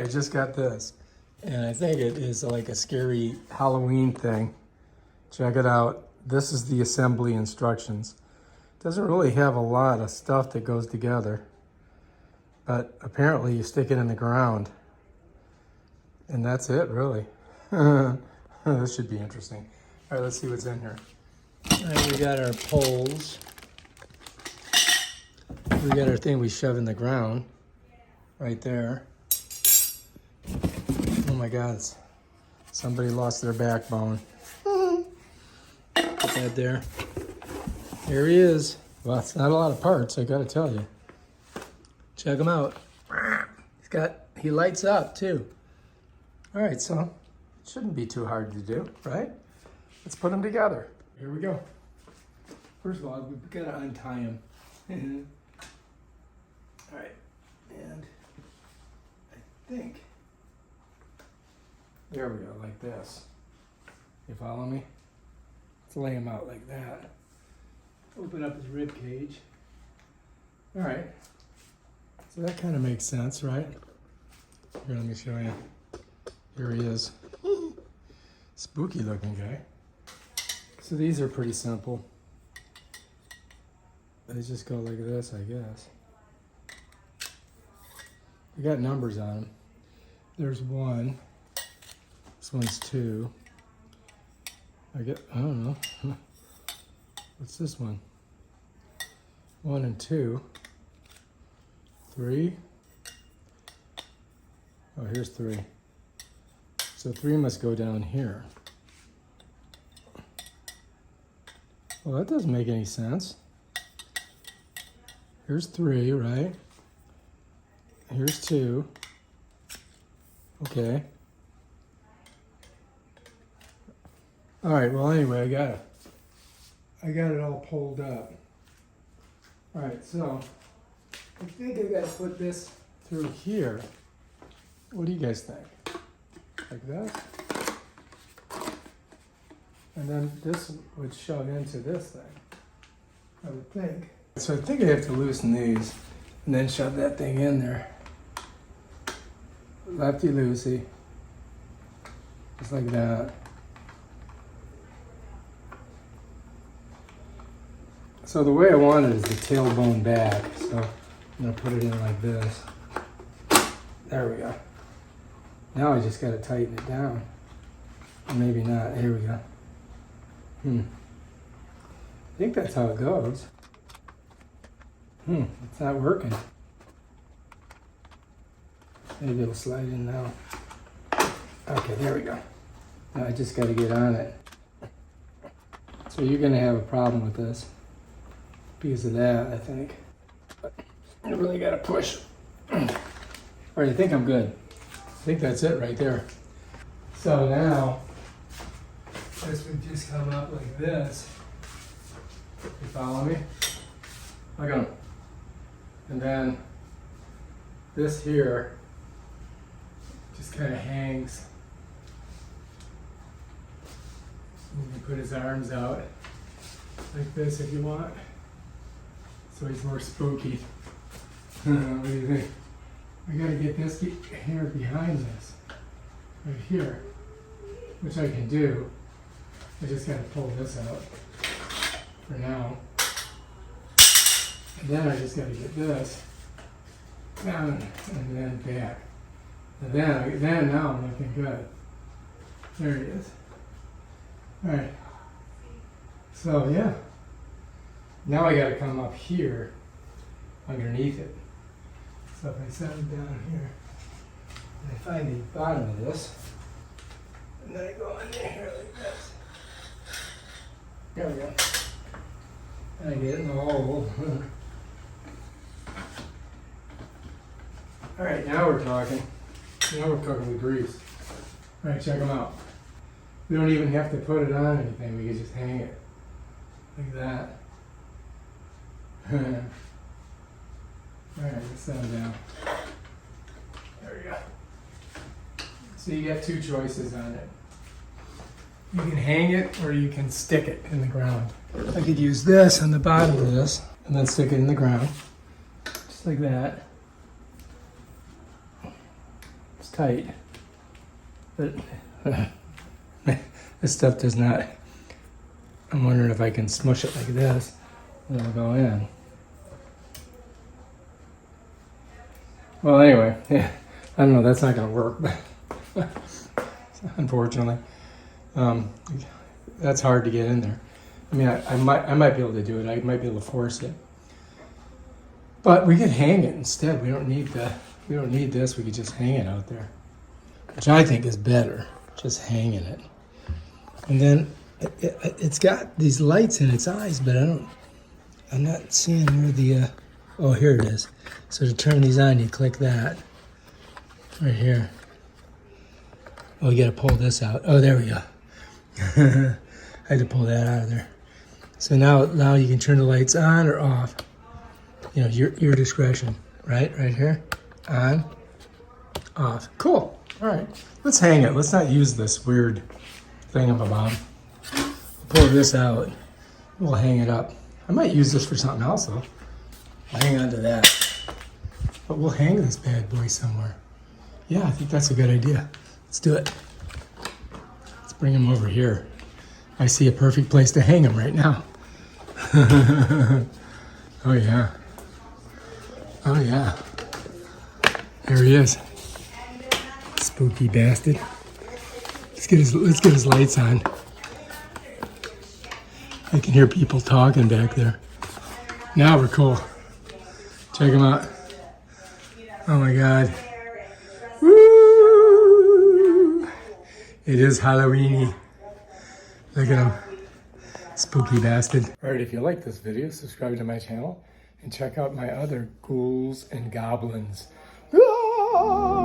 I just got this, and I think it is like a scary Halloween thing. Check it out. This is the assembly instructions. Doesn't really have a lot of stuff that goes together, but apparently you stick it in the ground, and that's it, really. This should be interesting. All right, let's see what's in here. All right, we got our poles. We got our thing we shove in the ground right there. Oh my God, somebody lost their backbone. Put that there. Here he is. Well, it's not a lot of parts, I gotta tell you. Check him out. He lights up too. All right, so it shouldn't be too hard to do, right? Let's put them together. Here we go. First of all, we've gotta untie him. All right, and I think, there we go, like this. You follow me? Let's lay him out like that. Open up his rib cage. All right, so that kind of makes sense, right? Here, let me show you. Here he is. Spooky looking guy. So these are pretty simple. They just go like this, I guess. They got numbers on them. There's 1. This one's 2. I don't know. What's this one? 1 and 2. 3. Oh, here's 3. So 3 must go down here. Well, that doesn't make any sense. Here's 3, right? Here's 2. Okay. All right, well, anyway, I got it all pulled up. All right, so I think I got to put this through here. What do you guys think? Like that? And then this would shove into this thing, I would think. So I think I have to loosen these and then shove that thing in there. Lefty-loosey, just like that. So the way I want it is the tailbone back, so I'm gonna put it in like this. There we go. Now I just gotta tighten it down. Or maybe not, here we go. I think that's how it goes. It's not working. Maybe it'll slide in now. Okay, there we go. Now I just gotta get on it. So you're gonna have a problem with this because of that, I think. But I really gotta push. All right, I think I'm good. I think that's it right there. So now, this would just come up like this. You follow me? Look at them. And then this here just kind of hangs. You can put his arms out like this if you want. So he's more spooky. What do you think? I gotta get this here behind this, right here, which I can do. I just gotta pull this out for now. And then I just gotta get this down and then back. And then now I'm looking good. There it is. All right. So yeah. Now I gotta come up here underneath it. So if I set it down here, and I find the bottom of this, and then I go under here like this. There we go. And I get it in the hole. All right, now we're talking. Now we're cooking with grease. All right, check them out. We don't even have to put it on anything. We can just hang it like that. All right, let's set them down. There we go. So you got 2 choices on it. You can hang it or you can stick it in the ground. I could use this on the bottom of this and then stick it in the ground. Just like that. Just tight. But this stuff does not. I'm wondering if I can smush it like this and it'll go in. Well, anyway, yeah, I don't know. That's not going to work, but unfortunately, that's hard to get in there. I mean, I might be able to do it. I might be able to force it, but we could hang it instead. We don't need this. We could just hang it out there, which I think is better. Just hanging it, and then it's got these lights in its eyes, but I'm not seeing where the. Oh, here it is. So to turn these on, you click that right here. Oh, you got to pull this out. Oh, there we go. I had to pull that out of there. So now you can turn the lights on or off. You know, your discretion. Right here. On, off. Cool. All right. Let's hang it. Let's not use this weird thingamabob. Pull this out. We'll hang it up. I might use this for something else, though. I'll hang on to that. But we'll hang this bad boy somewhere. Yeah, I think that's a good idea. Let's do it. Let's bring him over here. I see a perfect place to hang him right now. Oh, yeah. Oh, yeah. There he is. Spooky bastard. Let's get his lights on. I can hear people talking back there. Now we're cool. Check him out. Oh my God. Woo! It is Halloweeny. Look at him. Spooky bastard. Alright, if you like this video, subscribe to my channel and check out my other ghouls and goblins. Ah!